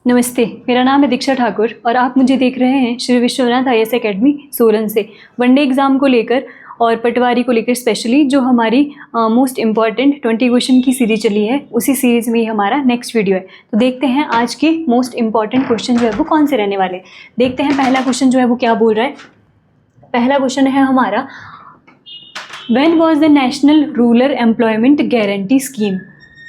नमस्ते, मेरा नाम है दीक्षा ठाकुर और आप मुझे देख रहे हैं श्री विश्वनाथ IAS एकेडमी सोलन से वनडे एग्ज़ाम को लेकर और पटवारी को लेकर स्पेशली जो हमारी मोस्ट इम्पॉर्टेंट 20 क्वेश्चन की सीरीज चली है, उसी सीरीज़ में ही हमारा नेक्स्ट वीडियो है। तो देखते हैं आज के मोस्ट इम्पॉर्टेंट क्वेश्चन जो है वो कौन से रहने वाले हैं। देखते हैं पहला क्वेश्चन जो है वो क्या बोल रहा है। पहला क्वेश्चन है हमारा, when was the national rural employment guarantee scheme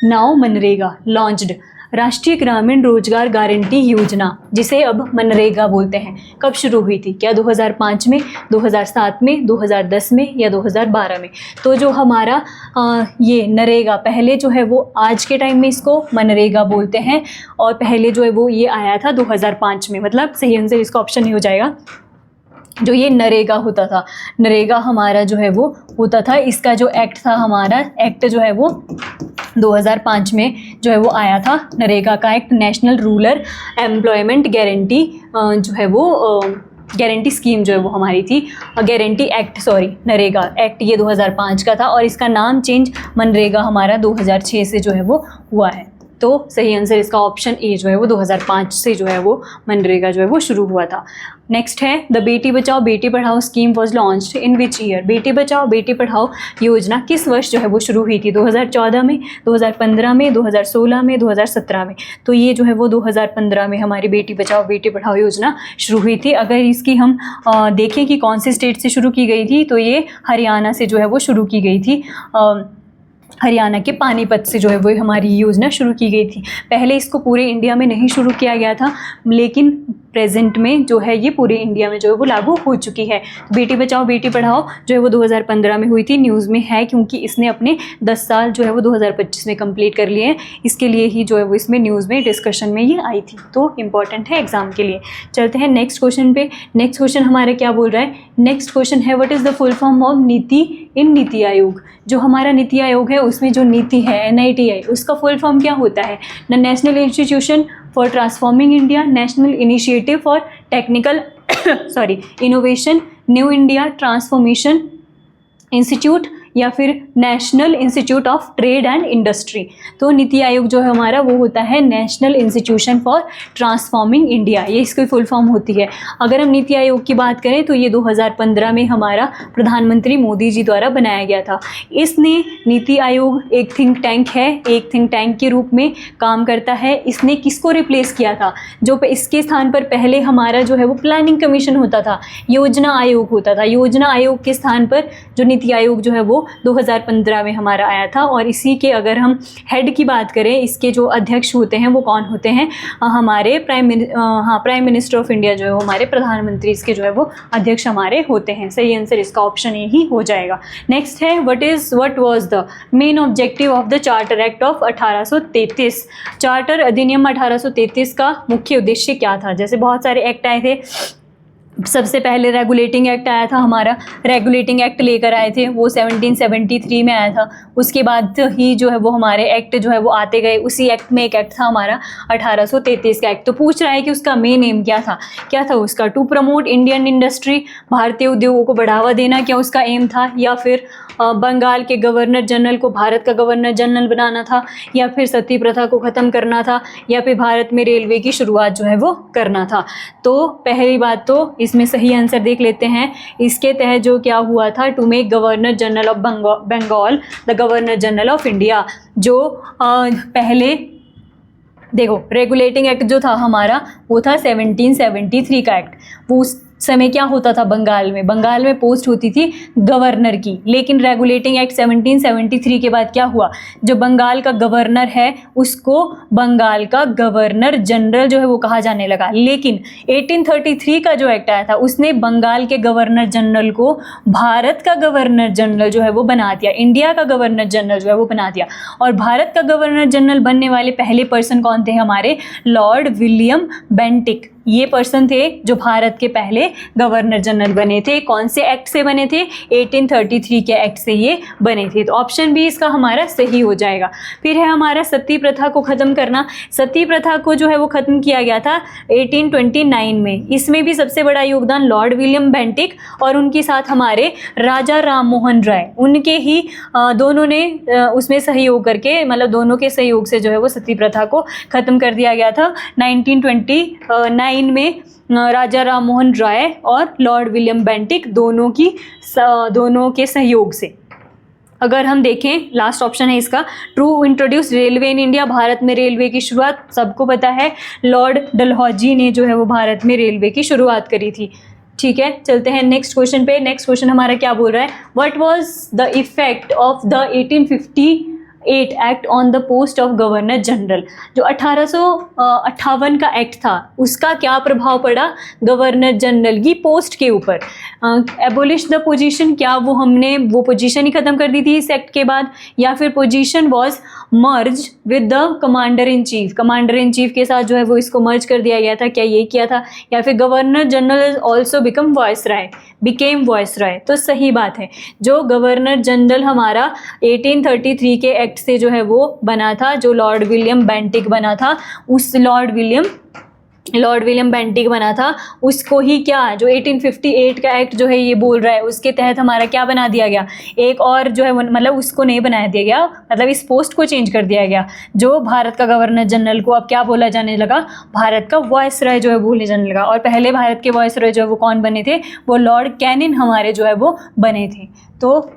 now MNREGA launched. राष्ट्रीय ग्रामीण रोजगार गारंटी योजना, जिसे अब मनरेगा बोलते हैं, कब शुरू हुई थी? क्या 2005 में, 2007 में, 2010 में या 2012 में? तो जो हमारा ये नरेगा पहले जो है वो आज के टाइम में इसको मनरेगा बोलते हैं और पहले जो है वो ये आया था 2005 में। मतलब सही आंसर इसका ऑप्शन ही हो जाएगा। जो ये नरेगा होता था, नरेगा हमारा जो है वो होता था, इसका जो एक्ट था हमारा एक्ट जो है वो 2005 में जो है वो आया था। नरेगा का act, national rural employment guarantee जो है वो गारंटी स्कीम जो है वो हमारी थी, guarantee act, sorry NREGA act ये 2005 का था और इसका नाम चेंज मनरेगा हमारा 2006 से जो है वो हुआ है। तो सही आंसर इसका ऑप्शन ए जो है वो 2005 से जो है वो मनरेगा जो है वो शुरू हुआ था। नेक्स्ट है, the Beti Bachao Beti Padhao scheme was launched in which year. Beti Bachao Beti Padhao योजना किस वर्ष जो है वो शुरू हुई थी? 2014 में, 2015 में, 2016 में, 2017 में? तो ये जो है वो 2015 में हमारी बेटी बचाओ बेटी पढ़ाओ योजना शुरू हुई थी। अगर इसकी हम देखें कि कौन से स्टेट से शुरू की गई थी, तो ये हरियाणा से जो है वो शुरू की गई थी। हरियाणा के पानीपत से जो है वो हमारी योजना शुरू की गई थी। पहले इसको पूरे इंडिया में नहीं शुरू किया गया था, लेकिन प्रेजेंट में जो है ये पूरे इंडिया में जो है वो लागू हो चुकी है। बेटी बचाओ बेटी पढ़ाओ जो है वो 2015 में हुई थी। न्यूज़ में है क्योंकि इसने अपने 10 साल जो है वो 2025 में कंप्लीट कर लिए हैं, इसके लिए ही जो है वो इसमें न्यूज़ में डिस्कशन में ये आई थी। तो इम्पॉर्टेंट है एग्जाम के लिए। चलते हैं नेक्स्ट क्वेश्चन पे। नेक्स्ट क्वेश्चन हमारा क्या बोल रहा है? नेक्स्ट क्वेश्चन है, what is the full form of नीति इन नीति आयोग। जो हमारा नीति आयोग है उसमें जो नीति है NITI, उसका फुल फॉर्म क्या होता है? The national institution for transforming India, national initiative for technical innovation, new India transformation institute या फिर national institute of trade and industry. तो नीति आयोग जो है हमारा वो होता है national institution for transforming India, ये इसकी फुल फॉर्म होती है। अगर हम नीति आयोग की बात करें तो ये 2015 में हमारा प्रधानमंत्री मोदी जी द्वारा बनाया गया था। इसने नीति आयोग एक थिंक टैंक है, एक थिंक टैंक के रूप में काम करता है। इसने किसको रिप्लेस किया था? जो इसके स्थान पर पहले हमारा जो है वो प्लानिंग कमीशन होता था, योजना आयोग होता था। योजना आयोग के स्थान पर जो नीति आयोग जो है वो 2015 में हमारा आया था। और इसी के अगर हम हेड की बात करें, इसके जो अध्यक्ष होते हैं वो कौन होते हैं? हमारे प्राइम मिनिस्टर ऑफ इंडिया जो है वो हमारे प्रधानमंत्री इसके जो है वो अध्यक्ष हमारे होते हैं। सही आंसर इसका ऑप्शन ए ही हो जाएगा। नेक्स्ट है, what was the main objective of the charter act of 1833। Charter अधिनियम 1833 का मुख्य उद्देश्य क्या था? जैसे बहुत सारे एक्ट आए थे, सबसे पहले रेगुलेटिंग एक्ट आया था हमारा, रेगुलेटिंग एक्ट लेकर आए थे, वो 1773 में आया था। उसके बाद ही जो है वो हमारे एक्ट जो है वो आते गए। उसी एक्ट में एक एक्ट था हमारा 1833 का एक्ट। तो पूछ रहा है कि उसका मेन एम क्या था? क्या था उसका? टू प्रमोट इंडियन इंडस्ट्री, भारतीय उद्योगों को बढ़ावा देना, क्या उसका एम था? या फिर बंगाल के गवर्नर जनरल को भारत का गवर्नर जनरल बनाना था, या फिर सती प्रथा को ख़त्म करना था, या फिर भारत में रेलवे की शुरुआत जो है वो करना था? तो पहली बात तो इसमें सही आंसर देख लेते हैं। इसके तहत जो क्या हुआ था, to make governor general of Bengal the governor general of India. जो पहले देखो रेगुलेटिंग एक्ट जो था हमारा वो था 1773 का एक्ट। वो उस समय क्या होता था बंगाल में पोस्ट होती थी गवर्नर की। लेकिन रेगुलेटिंग एक्ट 1773 के बाद क्या हुआ? जो बंगाल का गवर्नर है उसको बंगाल का गवर्नर जनरल जो है वो कहा जाने लगा। लेकिन 1833 का जो एक्ट आया था उसने बंगाल के गवर्नर जनरल को भारत का गवर्नर जनरल जो है वो बना दिया, इंडिया का गवर्नर जनरल जो है वो बना दिया। और भारत का गवर्नर जनरल बनने वाले पहले पर्सन कौन थे? हमारे लॉर्ड विलियम बेंटिक। ये पर्सन थे जो भारत के पहले हमारे गवर्नर जनरल बने थे। कौन से एक्ट से बने थे? 1833 के एक्ट से ये बने थे। तो ऑप्शन बी इसका हमारा सही हो जाएगा। फिर है हमारा सती प्रथा को ख़त्म करना। सती प्रथा को जो है वो ख़त्म किया गया था 1829 में। इसमें भी सबसे बड़ा योगदान लॉर्ड विलियम बेंटिक और उनके साथ हमारे राजा राम मोहन राय, उनके ही दोनों ने उसमें सहयोग करके, मतलब दोनों के सहयोग से जो है वो सती प्रथा को ख़त्म कर दिया गया था 1929 में। राजा राम मोहन राय और लॉर्ड विलियम बेंटिक दोनों के सहयोग से। अगर हम देखें, लास्ट ऑप्शन है इसका, true introduce railway in India. Bharat में रेलवे की शुरुआत सबको पता है, लॉर्ड डलहौजी ने जो है वो भारत में रेलवे की शुरुआत करी थी। ठीक है, चलते हैं नेक्स्ट क्वेश्चन पे। नेक्स्ट क्वेश्चन हमारा क्या बोल रहा है? What was the effect of the 1858 act on the post of governor general. जो 1858 का एक्ट था उसका क्या प्रभाव पड़ा गवर्नर जनरल की पोस्ट के ऊपर? एबोलिश द पोजीशन, क्या वो हमने वो पोजीशन ही ख़त्म कर दी थी इस एक्ट के बाद, या फिर position was merge with the commander in chief, commander in chief के साथ जो है वो इसको मर्ज कर दिया गया था, क्या ये किया था? या फिर governor general also became viceroy. तो सही बात है, जो गवर्नर जनरल हमारा 1833 के एक्ट से जो है वो बना था, जो लॉर्ड विलियम बेंटिक बना था, उस लॉर्ड विलियम बेंटिक बना था, उसको ही क्या, जो 1858 का एक्ट जो है ये बोल रहा है, उसके तहत हमारा क्या बना दिया गया? एक और जो है मतलब उसको नहीं बना दिया गया, मतलब इस पोस्ट को चेंज कर दिया गया। जो भारत का गवर्नर जनरल को अब क्या बोला जाने लगा? भारत का वॉइसरॉय जो है बोलने जाने लगा। और पहले भारत के वॉइसरॉय जो है वो कौन बने थे? वो लॉर्ड कैनिन हमारे जो है वो बने थे। तो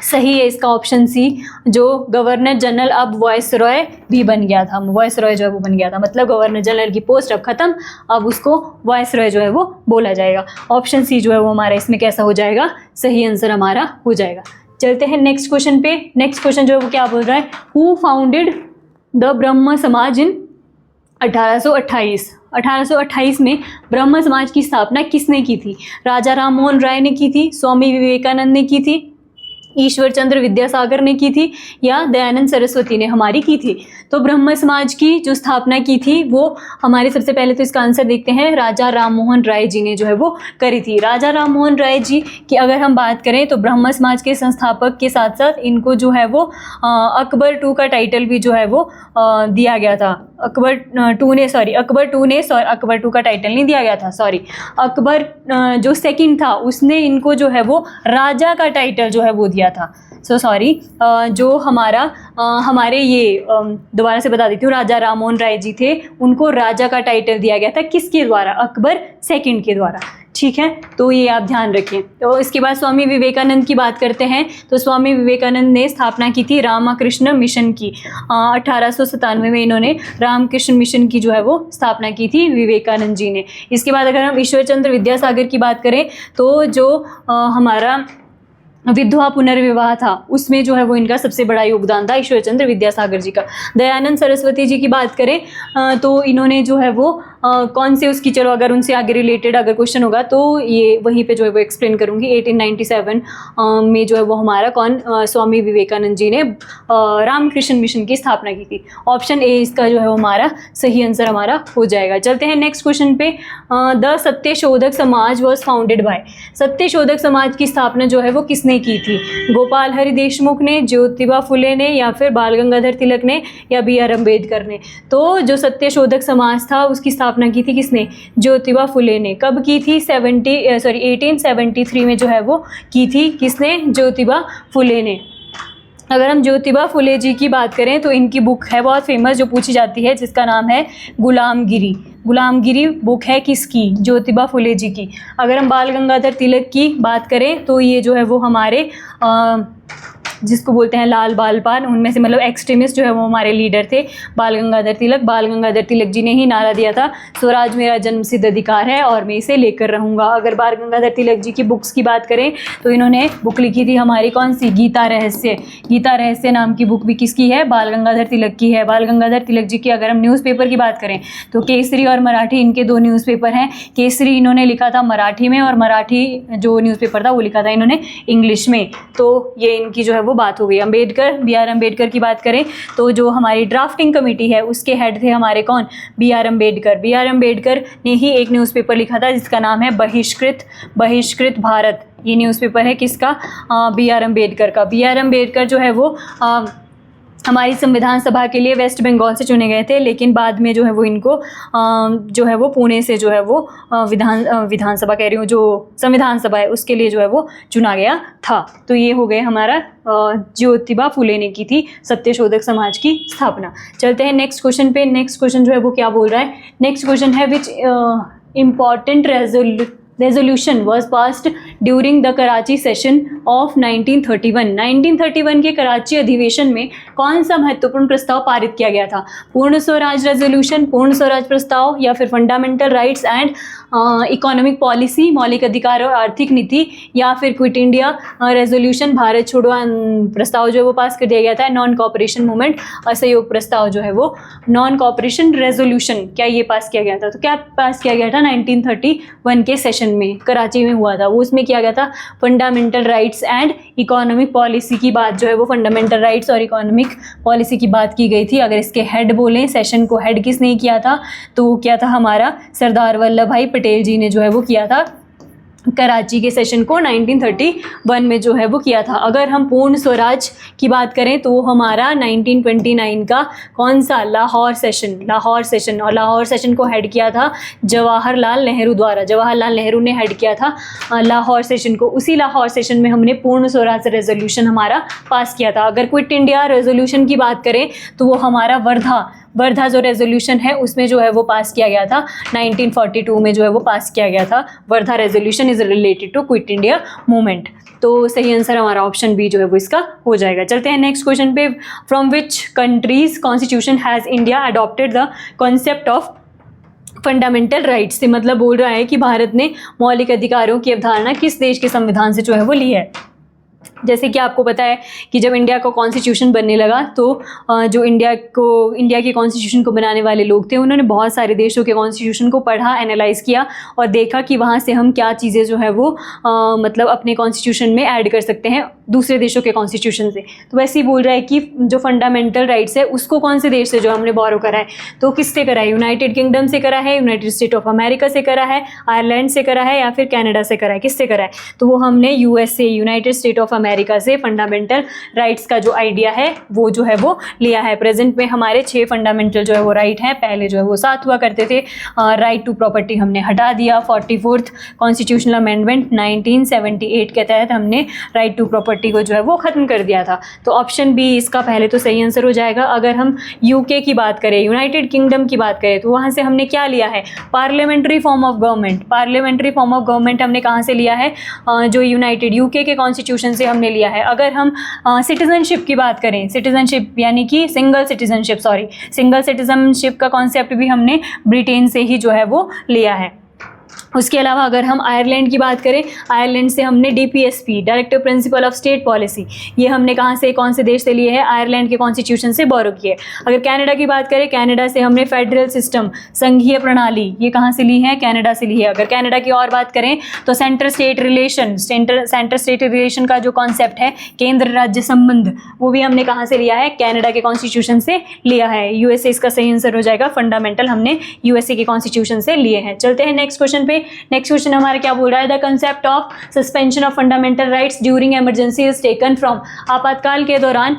सही है इसका ऑप्शन सी, जो गवर्नर जनरल अब वॉइसरॉय भी बन गया था, वॉइसरॉय जो है वो बन गया था, मतलब गवर्नर जनरल की पोस्ट अब खत्म, अब उसको वॉइसरॉय जो है वो बोला जाएगा। ऑप्शन सी जो है वो हमारा इसमें कैसा हो जाएगा? सही आंसर हमारा हो जाएगा। चलते हैं नेक्स्ट क्वेश्चन पे। नेक्स्ट क्वेश्चन जो है वो क्या बोल रहा है? हु फाउंडेड द ब्रह्म समाज इन 1828 में ब्रह्म समाज की स्थापना किसने की थी? राजा राम मोहन राय ने की थी, स्वामी विवेकानंद ने की थी, ईश्वर चंद्र विद्यासागर ने की थी, या दयानंद सरस्वती ने हमारी की थी? तो ब्रह्म समाज की जो स्थापना की थी वो हमारे, सबसे पहले तो इसका आंसर देखते हैं, राजा राम मोहन राय जी ने जो है वो करी थी। राजा राम मोहन राय जी की अगर हम बात करें तो ब्रह्म समाज के संस्थापक के साथ साथ इनको जो है वो अकबर टू का टाइटल भी जो है वो दिया गया था। अकबर टू ने अकबर टू का टाइटल नहीं दिया गया था, सॉरी, अकबर जो सेकंड था उसने इनको जो है वो राजा का टाइटल जो है वो दिया था। जो हमारे ये दोबारा से बता देती हूँ, राजा राम मोहन राय जी थे, उनको राजा का टाइटल दिया गया था, किसके द्वारा? अकबर सेकंड के द्वारा। ठीक है, तो ये आप ध्यान रखें। तो इसके बाद स्वामी विवेकानंद की बात करते हैं। तो स्वामी विवेकानंद ने स्थापना की थी रामकृष्ण मिशन की। 1897 में इन्होंने रामकृष्ण मिशन की जो है वो स्थापना की थी विवेकानंद जी ने। इसके बाद अगर हम ईश्वर चंद्र विद्यासागर की बात करें तो जो हमारा विधवा पुनर्विवाह था उसमें जो है वो इनका सबसे बड़ा योगदान था, ईश्वर चंद्र विद्यासागर जी का। दयानंद सरस्वती जी की बात करें तो इन्होंने जो है वो कौन से उसकी, चलो अगर उनसे आगे रिलेटेड अगर क्वेश्चन होगा तो ये वहीं पे जो है वो एक्सप्लेन करूँगी। 1897 में जो है वो हमारा स्वामी विवेकानंद जी ने रामकृष्ण मिशन की स्थापना की थी। ऑप्शन ए इसका जो है वो हमारा सही आंसर हमारा हो जाएगा। चलते हैं नेक्स्ट क्वेश्चन पे। The Satyashodhak Samaj was founded by. Satyashodhak Samaj की स्थापना जो है वो किसने की थी? गोपाल हरि देशमुख ने, ज्योतिबा फुले ने, या फिर बाल गंगाधर तिलक ने, या बी आर अम्बेडकर ने? तो जो सत्यशोधक समाज था उसकी स्थापना की थी किसने? ज्योतिबा फुले ने। कब की थी? 1873 में जो है वो की थी। किसने? ज्योतिबा फुले ने। अगर हम ज्योतिबा फुले जी की बात करें तो इनकी बुक है बहुत फेमस जो पूछी जाती है, जिसका नाम है गुलामगिरी। गुलामगिरी बुक है किसकी? ज्योतिबा फुले जी की। अगर हम बाल गंगाधर तिलक की बात करें तो ये जो है वो हमारे जिसको बोलते हैं लाल बाल पाल, उनमें से मतलब एक्सट्रीमिस्ट जो है वो हमारे लीडर थे बाल गंगाधर तिलक। बाल गंगाधर तिलक जी ने ही नारा दिया था, स्वराज मेरा जन्मसिद्ध अधिकार है और मैं इसे लेकर रहूँगा। अगर बाल गंगाधर तिलक जी की बुक्स की बात करें तो इन्होंने बुक लिखी थी हमारी कौन सी? गीता रहस्य। गीता रहस्य नाम की बुक भी किसकी है? बाल गंगाधर तिलक की है। बाल गंगाधर तिलक जी की अगर हम न्यूज़पेपर की बात करें तो केसरी और मराठी इनके दो न्यूज़पेपर हैं। केसरी इन्होंने लिखा था मराठी में और मराठी जो न्यूज़पेपर था वो लिखा था इन्होंने इंग्लिश में। तो ये इनकी जो है वो बात हो गई। अम्बेडकर, B.R. अम्बेडकर की बात करें तो जो हमारी ड्राफ्टिंग कमेटी है उसके हेड थे हमारे कौन, B.R. अम्बेडकर। B.R. अम्बेडकर ने ही एक न्यूज़पेपर लिखा था जिसका नाम है बहिष्कृत भारत। ये न्यूज़पेपर है किसका, B.R. अम्बेडकर का। B.R. अम्बेडकर जो है वो हमारी संविधान सभा के लिए वेस्ट बंगाल से चुने गए थे, लेकिन बाद में जो है वो इनको जो है वो पुणे से जो है वो विधानसभा कह रही हूँ, जो संविधान सभा है उसके लिए जो है वो चुना गया था। तो ये हो गए हमारा ज्योतिबा फुले ने की थी सत्यशोधक समाज की स्थापना। चलते हैं नेक्स्ट क्वेश्चन पे। नेक्स्ट क्वेश्चन जो है वो क्या बोल रहा है, नेक्स्ट क्वेश्चन है which important resolution was passed during the Karachi session of 1931। 1931 के कराची अधिवेशन में कौन सा महत्वपूर्ण प्रस्ताव पारित किया गया था? पूर्ण स्वराज रेजोल्यूशन, पूर्ण स्वराज प्रस्ताव, या फिर fundamental rights and economic policy, मौलिक अधिकार और आर्थिक नीति, या फिर क्विट इंडिया रेजोल्यूशन, भारत छोड़ो प्रस्ताव जो है वो पास कर दिया गया था। नॉन कॉपरेशन मूवमेंट, असहयोग प्रस्ताव जो है वो नॉन कॉपरेशन रेजोल्यूशन, क्या ये पास किया गया था? तो क्या पास किया गया था 1931 के सेशन में, कराची में हुआ था वो। उसमें किया गया था fundamental rights and economic policy की बात जो है वो, फंडामेंटल राइट्स और इकोनॉमिक पॉलिसी की बात की गई थी। अगर इसके हेड बोलें, सेशन को हेड किसने किया था, तो वो क्या था हमारा सरदार वल्लभ भाई पटेल जी ने जो है वो किया था। कराची के सेशन को 1931 में जो है वो किया था। अगर हम पूर्ण स्वराज की बात करें तो हमारा 1929 का कौन सा, लाहौर सेशन, और लाहौर सेशन को हेड किया था जवाहरलाल नेहरू द्वारा। जवाहरलाल नेहरू ने हेड किया था लाहौर सेशन को। उसी लाहौर सेशन में हमने पूर्ण स्वराज रेजोल्यूशन हमारा पास किया था। अगर क्विट इंडिया रेजोल्यूशन की बात करें तो वो हमारा वर्धा जो रेजोल्यूशन है उसमें जो है वो पास किया गया था 1942 में जो है वो पास किया गया था। Wardha resolution is related to quit India movement. तो सही आंसर हमारा ऑप्शन बी जो है वो इसका हो जाएगा। चलते हैं नेक्स्ट क्वेश्चन पे। From which countries constitution has India adopted the concept of fundamental rights? से मतलब बोल रहा है कि भारत ने मौलिक अधिकारों की अवधारणा किस देश के संविधान से जो है वो ली है। जैसे कि आपको पता है कि जब इंडिया का कॉन्स्टिट्यूशन बनने लगा तो जो इंडिया के कॉन्स्टिट्यूशन को बनाने वाले लोग थे उन्होंने बहुत सारे देशों के कॉन्स्टिट्यूशन को पढ़ा, एनालाइज़ किया और देखा कि वहाँ से हम क्या चीज़ें जो है वो मतलब अपने कॉन्स्टिट्यूशन में ऐड कर सकते हैं दूसरे देशों के कॉन्स्टिट्यूशन से। तो वैसे ही बोल रहा है कि जो फंडामेंटल राइट्स है उसको कौन से देश से जो हमने बोरो करा है, तो किससे करा है? यूनाइटेड किंगडम से करा है, यूनाइटेड स्टेट ऑफ अमेरिका से करा है, आयरलैंड से करा है, या फिर कनाडा से करा है? किससे करा है? तो वो हमने USA, United state of America से फंडामेंटल राइट्स का जो आइडिया है वो जो है वो लिया है। प्रेजेंट में हमारे 6 फंडामेंटल जो है वो राइट हैं। पहले जो है वो 7 हुआ करते थे। राइट टू प्रॉपर्टी हमने हटा दिया। 44th कॉन्स्टिट्यूशनल अमेंडमेंट 1978 के तहत हमने राइट टू प्रॉपर्टी को जो है वो ख़त्म कर दिया था। तो ऑप्शन बी इसका पहले तो सही आंसर हो जाएगा। अगर हम UK की बात करें, यूनाइटेड किंगडम की बात करें, तो वहाँ से हमने क्या लिया है? Parliamentary form of government. Parliamentary form of government हमने कहाँ से लिया है? जो यूनाइटेड UK के कॉन्स्टिट्यूशन से हमने लिया है। अगर हम सिटीजनशिप की बात करें, सिटीजनशिप यानी कि सिंगल सिटीजनशिप का कॉन्सेप्ट भी हमने ब्रिटेन से ही जो है वो लिया है। उसके अलावा अगर हम आयरलैंड की बात करें, आयरलैंड से हमने DPSP, directive principle of state policy, ये हमने कहाँ से, कौन से देश से लिए हैं? आयरलैंड के कॉन्स्टिट्यूशन से बोरो किए। अगर कनाडा की बात करें, कनाडा से हमने फेडरल सिस्टम, संघीय प्रणाली, ये कहाँ से ली है? कनाडा से ली है। अगर कनाडा की और बात करें तो सेंटर स्टेट रिलेशन का जो कॉन्सेप्ट है, केंद्र राज्य संबंध, वो भी हमने कहाँ से लिया है? कनाडा के कॉन्स्टिट्यूशन से लिया है। USA इसका सही आंसर हो जाएगा। फंडामेंटल हमने USA के कॉन्स्टिट्यूशन से लिए हैं। चलते हैं नेक्स्ट क्वेश्चन पे। नेक्स्ट क्वेश्चन हमारा क्या बोल रहा है? The concept of suspension of fundamental rights during emergency is taken from. आपातकाल के दौरान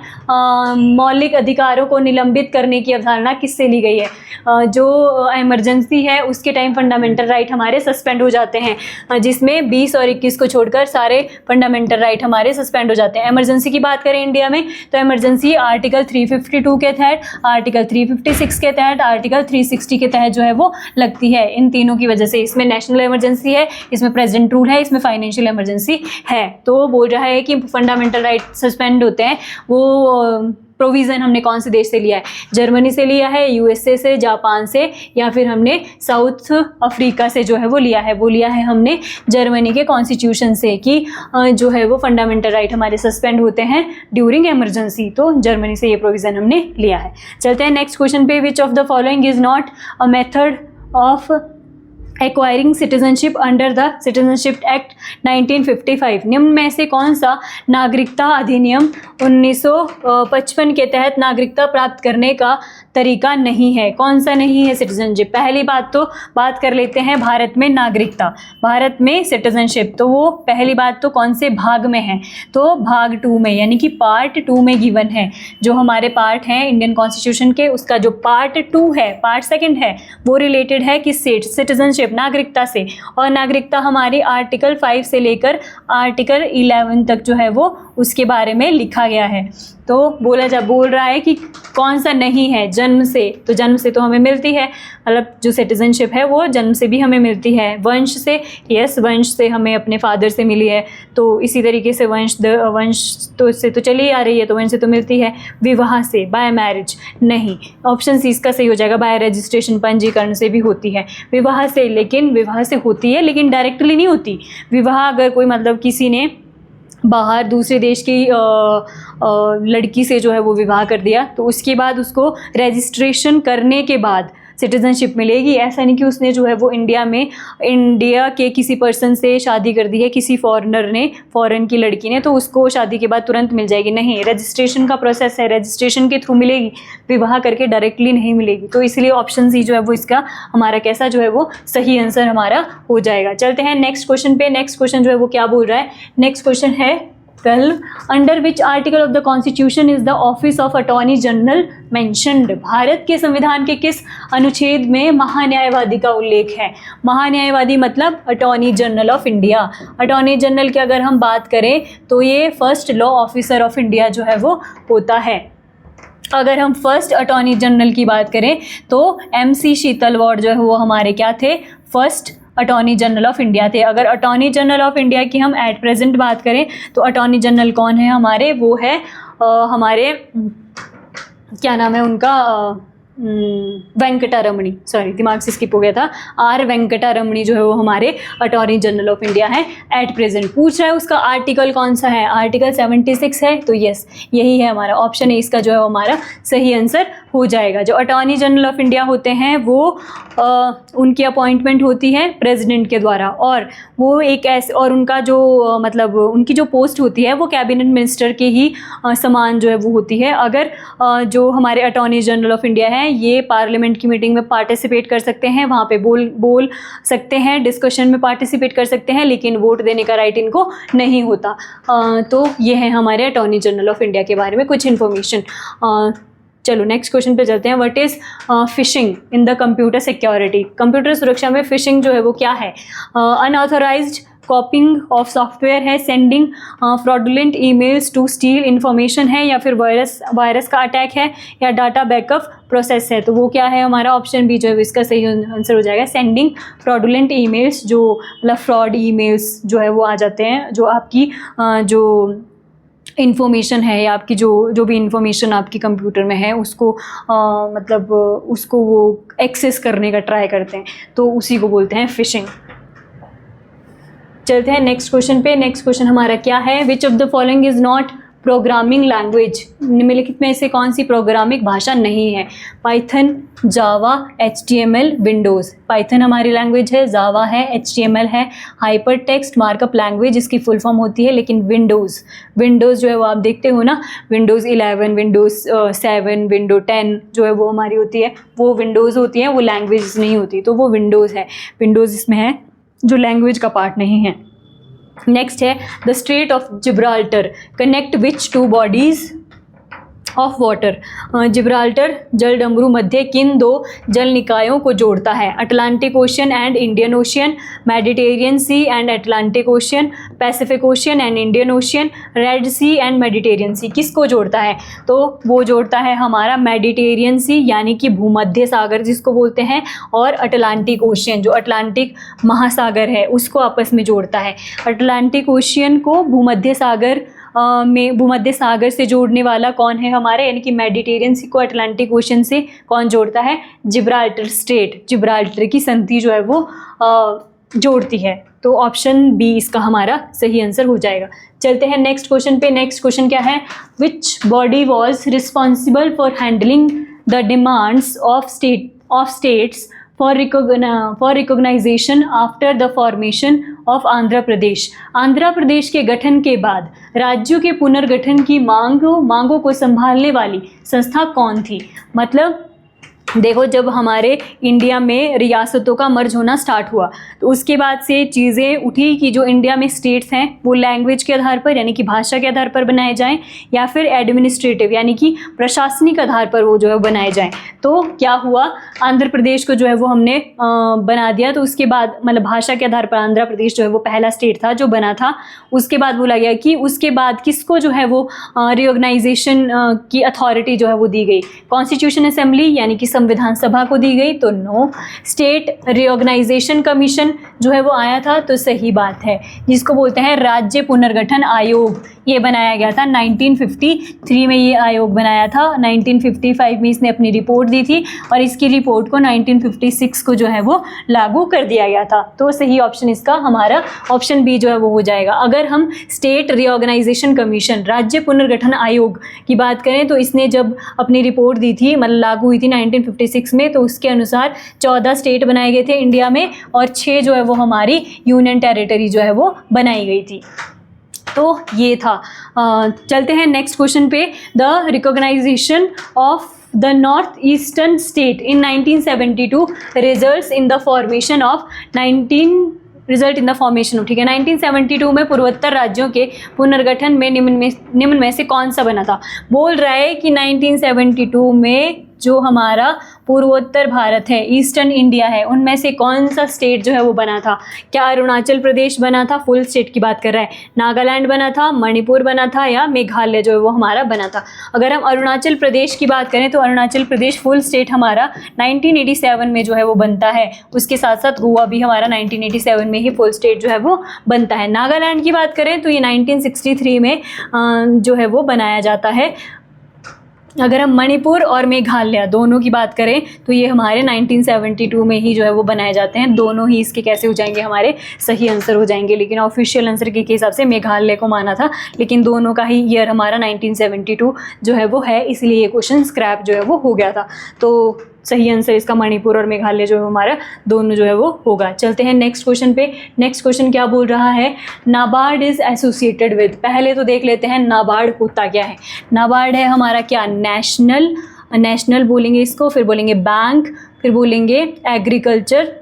मौलिक अधिकारों को निलंबित करने की अवधारणा किससे ली गई है? जो इमरजेंसी है उसके टाइम फंडामेंटल राइट हमारे सस्पेंड हो जाते हैं, जिसमें 20 और 21 को छोड़कर सारे फंडामेंटल राइट हमारे सस्पेंड हो जाते हैं। इमरजेंसी की बात करें इंडिया में तो इमरजेंसी आर्टिकल 352 के तहत, आर्टिकल 356 के तहत, आर्टिकल 360 के तहत जो है वो लगती है। इन तीनों की वजह से इसमें नेशनल इमरजेंसी है, इसमें प्रेसिडेंट रूल है, इसमें फाइनेंशियल इमरजेंसी है। तो बोल रहा है कि फंडामेंटल राइट सस्पेंड होते हैं, वो प्रोविज़न हमने कौन से देश से लिया है? जर्मनी से लिया है, USA से, जापान से, या फिर हमने साउथ अफ्रीका से जो है वो लिया है? वो लिया है हमने जर्मनी के कॉन्स्टिट्यूशन से कि जो है वो फंडामेंटल राइट हमारे सस्पेंड होते हैं ड्यूरिंग इमरजेंसी। तो जर्मनी से ये प्रोविज़न हमने लिया है। चलते हैं नेक्स्ट क्वेश्चन पे। Which of the following is not a method of acquiring citizenship under the citizenship act 1955, निम्न में से कौन सा नागरिकता अधिनियम 1955 के तहत नागरिकता प्राप्त करने का तरीका नहीं है? कौन सा नहीं है सिटीजनशिप? पहली बात तो बात कर लेते हैं भारत में नागरिकता, भारत में सिटीजनशिप, तो वो पहली बात तो कौन से भाग में है? तो भाग 2 में, यानी कि पार्ट 2 में गिवन है। जो हमारे पार्ट हैं इंडियन कॉन्स्टिट्यूशन के, उसका जो पार्ट 2 है, पार्ट 2 है, वो रिलेटेड है किससे? सिटीजनशिप, नागरिकता से। और नागरिकता हमारी आर्टिकल 5 से लेकर आर्टिकल 11 तक जो है वो उसके बारे में लिखा गया है। तो बोल रहा है कि कौन सा नहीं है? जन्म से, तो जन्म से तो हमें मिलती है, मतलब जो सिटीजनशिप है वो जन्म से भी हमें मिलती है। वंश से, यस, वंश से हमें अपने फादर से मिली है, तो इसी तरीके से वंश तो इससे तो चली आ रही है, तो वंश से तो मिलती है। विवाह से, बाय मैरिज नहीं, ऑप्शन सी इसका सही हो जाएगा। बाय रजिस्ट्रेशन, पंजीकरण से भी होती है। विवाह से, लेकिन विवाह से होती है लेकिन डायरेक्टली नहीं होती। विवाह अगर कोई मतलब किसी ने बाहर दूसरे देश की लड़की से जो है वो विवाह कर दिया, तो उसके बाद उसको रजिस्ट्रेशन करने के बाद सिटीजनशिप मिलेगी। ऐसा नहीं कि उसने जो है वो इंडिया के किसी पर्सन से शादी कर दी है, किसी फॉरेनर ने, फॉरेन की लड़की ने, तो उसको शादी के बाद तुरंत मिल जाएगी, नहीं। रजिस्ट्रेशन का प्रोसेस है, रजिस्ट्रेशन के थ्रू मिलेगी, विवाह करके डायरेक्टली नहीं मिलेगी। तो इसलिए ऑप्शन सी जो है वो इसका हमारा कैसा जो है वो सही आंसर हमारा हो जाएगा। चलते हैं नेक्स्ट क्वेश्चन पे। नेक्स्ट क्वेश्चन जो है वो क्या बोल रहा है? नेक्स्ट क्वेश्चन है 12, under which article of the constitution is the office of attorney general mentioned? Bharat के संविधान के किस अनुच्छेद में महान्यायवादी का उल्लेख है? महान्यायवादी मतलब attorney general of India. Attorney general की अगर हम बात करें तो ये first law officer of India जो है वो होता है। अगर हम फर्स्ट अटॉर्नी जनरल की बात करें तो MC शीतलवाड़ जो है वो हमारे क्या थे? First attorney general of India थे। अगर अटॉर्नी जनरल ऑफ इंडिया की हम एट प्रेजेंट बात करें तो अटॉर्नी जनरल कौन है हमारे? वो है हमारे क्या नाम है उनका? वेंकटरमणी, सॉरी दिमाग से स्किप हो गया था। R वेंकटरमणी जो है वो हमारे अटॉर्नी जनरल ऑफ इंडिया है एट प्रेजेंट। पूछ रहा है उसका आर्टिकल कौन सा है? आर्टिकल 76 है, तो यस यही है हमारा ऑप्शन ए, इसका जो है हमारा सही आंसर हो जाएगा। जो अटॉर्नी जनरल ऑफ इंडिया होते हैं वो उनकी अपॉइंटमेंट होती है प्रेसिडेंट के द्वारा, और वो एक ऐसे, और उनका जो मतलब उनकी जो पोस्ट होती है वो कैबिनेट मिनिस्टर के ही समान जो है वो होती है। अगर जो हमारे अटॉर्नी जनरल ऑफ इंडिया है ये पार्लियामेंट की मीटिंग में पार्टिसिपेट कर सकते हैं, वहाँ पे बोल सकते हैं, डिस्कशन में पार्टिसिपेट कर सकते हैं, लेकिन वोट देने का राइट इनको नहीं होता। तो ये है हमारे अटॉर्नी जनरल ऑफ इंडिया के बारे में कुछ इन्फॉर्मेशन। चलो नेक्स्ट क्वेश्चन पे चलते हैं। What is phishing in the computer security? Computer सुरक्षा में फिशिंग जो है वो क्या है? अनऑथोराइज्ड कॉपिंग ऑफ सॉफ्टवेयर है, sending fraudulent emails to steal information है, या फिर वायरस का अटैक है, या डाटा बैकअप प्रोसेस है? तो वो क्या है हमारा? ऑप्शन बी जो है इसका सही आंसर हो जाएगा, सेंडिंग फ्रॉडुलेंट ईमेल्स। जो मतलब फ्रॉड ईमेल्स जो है वो आ जाते हैं, जो आपकी जो इन्फॉर्मेशन है या आपकी जो भी इन्फॉर्मेशन आपकी कंप्यूटर में है उसको मतलब उसको वो एक्सेस करने का ट्राई करते हैं, तो उसी को बोलते हैं फिशिंग। चलते हैं नेक्स्ट क्वेश्चन पे। नेक्स्ट क्वेश्चन हमारा क्या है? Which of the following is not programming language? निम्नलिखित में से कौन सी प्रोग्रामिंग भाषा नहीं है? पाइथन, जावा, HTML, विंडोज़। पाइथन हमारी लैंग्वेज है, जावा है, HTML है, हाइपर टेक्स्ट मार्कअप लैंग्वेज इसकी फुल फॉर्म होती है। लेकिन विंडोज़ जो है वो आप देखते हो ना, विंडोज़ 11, विंडोज़ 7, विंडो 10 जो है वो हमारी होती है, वो विंडोज़ होती है, वो लैंग्वेज नहीं होती, तो वो विंडोज़ है। विंडोज़ इसमें है जो लैंग्वेज का पार्ट नहीं है। नेक्स्ट है the straight of Gibraltar connect which two bodies of water? Gibraltar जल डमरू मध्य किन दो जल निकायों को जोड़ता है? Atlantic ocean and Indian ocean, Mediterranean sea and Atlantic ocean, Pacific ocean and Indian ocean, red sea and Mediterranean sea. किसको जोड़ता है? तो वो जोड़ता है हमारा मेडिटेरियन सी यानी कि भूमध्य सागर जिसको बोलते हैं, और अटलांटिक ओशियन जो अटलांटिक महासागर है उसको आपस में जोड़ता है। अटलांटिक ओशियन को भूमध्य सागर से जोड़ने वाला कौन है हमारे, यानी कि मेडिटेरियन सी को अटलांटिक ओशन से कौन जोड़ता है? जिब्राल्टर स्ट्रेट, जिब्राल्टर की संधि जो है वो जोड़ती है। तो ऑप्शन बी इसका हमारा सही आंसर हो जाएगा। चलते हैं नेक्स्ट क्वेश्चन पे। नेक्स्ट क्वेश्चन क्या है? Which body was responsible for handling the demands of states for recognisation after the formation of Andhra Pradesh. Andhra Pradesh के गठन के बाद राज्यों के पुनर्गठन की मांगों को संभालने वाली संस्था कौन थी? मतलब देखो, जब हमारे इंडिया में रियासतों का मर्ज होना स्टार्ट हुआ तो उसके बाद से चीज़ें उठी कि जो इंडिया में स्टेट्स हैं वो लैंग्वेज के आधार पर यानी कि भाषा के आधार पर बनाए जाएं या फिर एडमिनिस्ट्रेटिव यानी कि प्रशासनिक आधार पर वो जो है बनाए जाएं। तो क्या हुआ, आंध्र प्रदेश को जो है वो हमने बना दिया। तो उसके बाद मतलब भाषा के आधार पर आंध्र प्रदेश जो है वो पहला स्टेट था जो बना था। उसके बाद बोला गया कि उसके बाद किसको जो है वो रिकॉग्नाइजेशन की अथॉरिटी जो है वो दी गई, कॉन्स्टिट्यूशन असेंबली यानी कि संविधान सभा को दी गई। तो नो, स्टेट रिकॉग्नाइजेशन कमीशन जो है वो आया था। तो सही बात है, जिसको बोलते हैं राज्य पुनर्गठन आयोग, ये बनाया गया था 1953 में। ये आयोग बनाया था 1955 में इसने अपनी रिपोर्ट दी थी और इसकी रिपोर्ट को 1956 को जो है वो लागू कर दिया गया था। तो सही ऑप्शन इसका हमारा ऑप्शन बी जो है वो हो जाएगा। अगर हम स्टेट रिकॉग्नाइजेशन कमीशन, राज्य पुनर्गठन आयोग की बात करें तो इसने जब अपनी रिपोर्ट दी थी, मतलब लागू हुई थी 1956 में, तो उसके अनुसार 14 स्टेट बनाए गए थे इंडिया में और 6 जो है वो हमारी यूनियन टेरिटरी जो है वो बनाई गई थी। तो ये था। चलते हैं नेक्स्ट क्वेश्चन पे। The recognition of the north eastern state in 1972 result in the formation of 1972 में पूर्वोत्तर राज्यों के पुनर्गठन में निम्न में से कौन सा बना था? बोल रहा है कि 1972 में जो हमारा पूर्वोत्तर भारत है, ईस्टर्न इंडिया है, उनमें से कौन सा स्टेट जो है वो बना था? क्या अरुणाचल प्रदेश बना था? फुल स्टेट की बात कर रहा है। नागालैंड बना था, मणिपुर बना था या मेघालय जो है वो हमारा बना था? अगर हम अरुणाचल प्रदेश की बात करें तो अरुणाचल प्रदेश फुल स्टेट हमारा 1987 में जो है वो बनता है। उसके साथ साथ गोवा भी हमारा 1987 में ही फुल स्टेट जो है वो बनता है। नागालैंड की बात करें तो ये 1963 में जो है वो बनाया जाता है। अगर हम मणिपुर और मेघालय दोनों की बात करें तो ये हमारे 1972 में ही जो है वो बनाए जाते हैं। दोनों ही इसके कैसे हो जाएंगे, हमारे सही आंसर हो जाएंगे। लेकिन ऑफिशियल आंसर के हिसाब से मेघालय को माना था, लेकिन दोनों का ही ईयर हमारा 1972 जो है वो है, इसलिए ये क्वेश्चन स्क्रैप जो है वो हो गया था। तो सही आंसर इसका मणिपुर और मेघालय जो है हमारा दोनों जो है वो होगा। चलते हैं नेक्स्ट क्वेश्चन पे। नेक्स्ट क्वेश्चन क्या बोल रहा है? NABARD is associated with. पहले तो देख लेते हैं नाबार्ड होता क्या है। नाबार्ड है हमारा क्या? नेशनल बोलेंगे इसको, फिर बोलेंगे बैंक, फिर बोलेंगे एग्रीकल्चर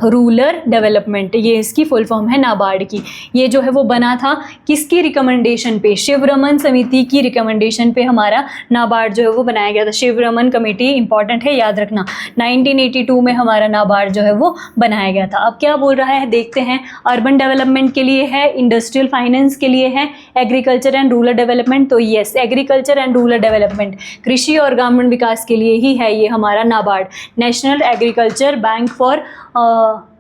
रूरल डेवलपमेंट, ये इसकी फुल फॉर्म है नाबार्ड की। ये जो है वो बना था किसकी रिकमेंडेशन पे? शिवरमन समिति की रिकमेंडेशन पे हमारा नाबार्ड जो है वो बनाया गया था। शिवरमन कमेटी इंपॉर्टेंट है, याद रखना। 1982 में हमारा नाबार्ड जो है वो बनाया गया था। अब क्या बोल रहा है देखते हैं। अर्बन डेवलपमेंट के लिए है, इंडस्ट्रियल फाइनेंस के लिए है, एग्रीकल्चर एंड रूरल डेवलपमेंट। तो yes, agriculture and rural development, कृषि और ग्रामीण विकास के लिए ही है ये हमारा NABARD.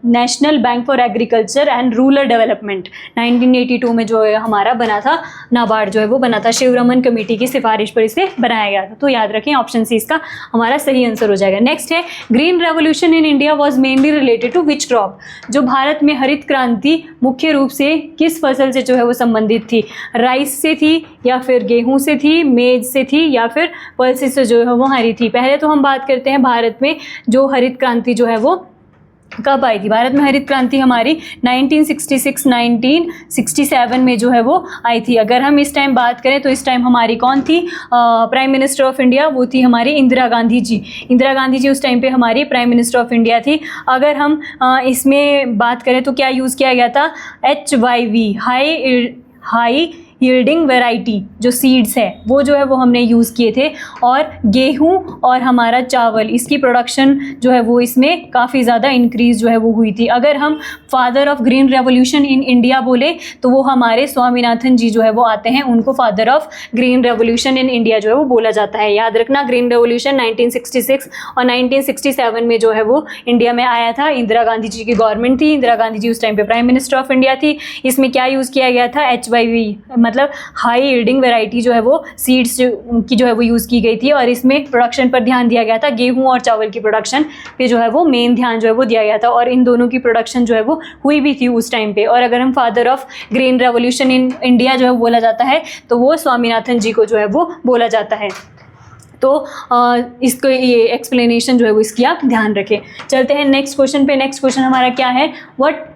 National bank for agriculture and rural development 1982 में जो है हमारा बना था नाबार्ड जो है वो बना था। शिवरमन कमेटी की सिफारिश पर इसे बनाया गया था। तो याद रखें ऑप्शन सी इसका हमारा सही आंसर हो जाएगा। नेक्स्ट है, green revolution in India was mainly related to which crop. जो भारत में हरित क्रांति मुख्य रूप से किस फसल से जो है वो संबंधित थी? राइस से थी या फिर गेहूँ से थी, मेज से थी या फिर पल्सेस से जो है वो हरी थी? पहले तो हम बात करते हैं भारत में जो हरित क्रांति जो है वो कब आई थी। भारत में हरित क्रांति हमारी 1967 में जो है वो आई थी। अगर हम इस टाइम बात करें तो इस टाइम हमारी कौन थी प्राइम मिनिस्टर ऑफ इंडिया? वो थी हमारी इंदिरा गांधी जी। इंदिरा गांधी जी उस टाइम पे हमारी प्राइम मिनिस्टर ऑफ इंडिया थी। अगर हम इसमें बात करें तो क्या यूज़ किया गया था? HYV, हाई यील्डिंग वैरायटी जो सीड्स है वो जो है वो हमने यूज़ किए थे। और गेहूं और हमारा चावल, इसकी प्रोडक्शन जो है वो इसमें काफ़ी ज़्यादा इंक्रीज़ जो है वो हुई थी। अगर हम father of green revolution in India बोले तो वो हमारे स्वामीनाथन जी जो है वो आते हैं, उनको father of green revolution in India जो है वो बोला जाता है। याद रखना, ग्रीन रेवोल्यूशन 1966 और 1967 में जो है वो इंडिया में आया था। इंदिरा गांधी जी की गवर्नमेंट थी, इंदिरा गांधी जी उस टाइम पे प्राइम मिनिस्टर ऑफ इंडिया थी। इसमें क्या यूज़ किया गया था? HYV मतलब हाई यील्डिंग वैरायटी जो है वो सीड्स की जो है वो यूज़ की गई थी। और इसमें प्रोडक्शन पर ध्यान दिया गया था, गेहूं और चावल की प्रोडक्शन पे जो है वो मेन ध्यान जो है वो दिया गया था। और इन दोनों की प्रोडक्शन जो है वो हुई भी थी उस टाइम पे। और अगर हम father of green revolution in India जो है बोला जाता है तो वो स्वामीनाथन जी को जो है वो बोला जाता है। तो इसको ये एक्सप्लेनेशन जो है वो इसकी आप ध्यान रखें। चलते हैं नेक्स्ट क्वेश्चन पे। नेक्स्ट क्वेश्चन हमारा क्या है, what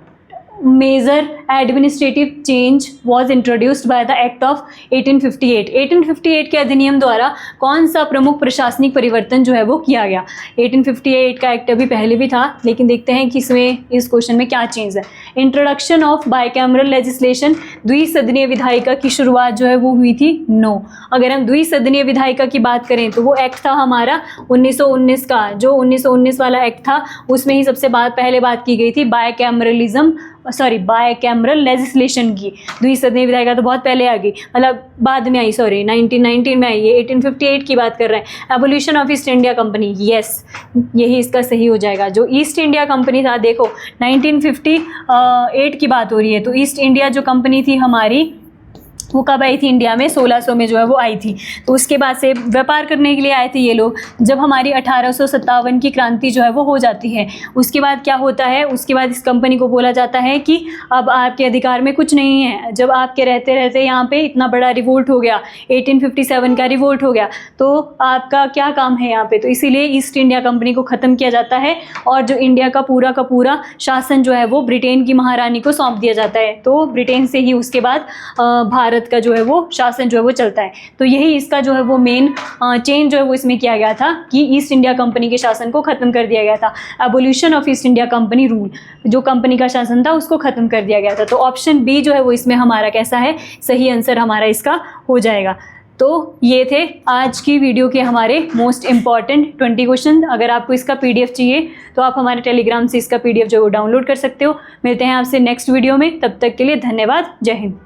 major administrative change was introduced by the act of 1858। 1858 के अधिनियम द्वारा कौन सा प्रमुख प्रशासनिक परिवर्तन जो है वो किया गया। 1858 का एक्ट अभी पहले भी था, लेकिन देखते हैं कि इसमें इस क्वेश्चन में क्या चेंज है। इंट्रोडक्शन ऑफ बाइकैमरल लेजिस्लेशन, द्विसदनीय विधायिका की शुरुआत जो है वो हुई थी 9। अगर हम द्विसदनीय विधायिका की बात करें तो वो एक्ट था हमारा 1919 का, जो 1919 वाला एक्ट था उसमें ही सबसे पहले बात की गई थी बायकैमरल लेजिस्लेशन की। द्विसदनीय विधायिका तो बहुत पहले आ गई, मतलब बाद में आई, 1919 में आई। ये 1858 की बात कर रहे हैं। Abolition of east India company, yes यही इसका सही हो जाएगा। जो ईस्ट इंडिया कंपनी था, देखो 1958 की बात हो रही है, तो ईस्ट इंडिया जो कंपनी थी हमारी वो कब आई थी इंडिया में, 1600 में जो है वो आई थी। तो उसके बाद से व्यापार करने के लिए आए थे ये लोग। जब हमारी 1857 की क्रांति जो है वो हो जाती है, उसके बाद क्या होता है, उसके बाद इस कंपनी को बोला जाता है कि अब आपके अधिकार में कुछ नहीं है। जब आपके रहते रहते यहाँ पे इतना बड़ा रिवोल्ट हो गया, 1857 का रिवोल्ट हो गया, तो आपका क्या काम है यहाँ पे। तो इसीलिए ईस्ट इंडिया कंपनी को ख़त्म किया जाता है और जो इंडिया का पूरा शासन जो है वो ब्रिटेन की महारानी को सौंप दिया जाता है। तो ब्रिटेन से ही उसके बाद भारत का जो है वो शासन जो है वो चलता है। तो यही इसका जो है वो मेन चेंज जो है वो इसमें किया गया था कि ईस्ट इंडिया कंपनी के शासन को ख़त्म कर दिया गया था। Abolition of east India company rule, जो कंपनी का शासन था उसको ख़त्म कर दिया गया था। तो ऑप्शन बी जो है वो इसमें हमारा कैसा है, सही आंसर हमारा इसका हो जाएगा। तो ये थे आज की वीडियो के हमारे मोस्ट इम्पॉर्टेंट 20 क्वेश्चन। अगर आपको इसका PDF चाहिए तो आप हमारे टेलीग्राम से इसका PDF जो है वो डाउनलोड कर सकते हो। मिलते हैं आपसे नेक्स्ट वीडियो में, तब तक के लिए धन्यवाद। जय हिंद।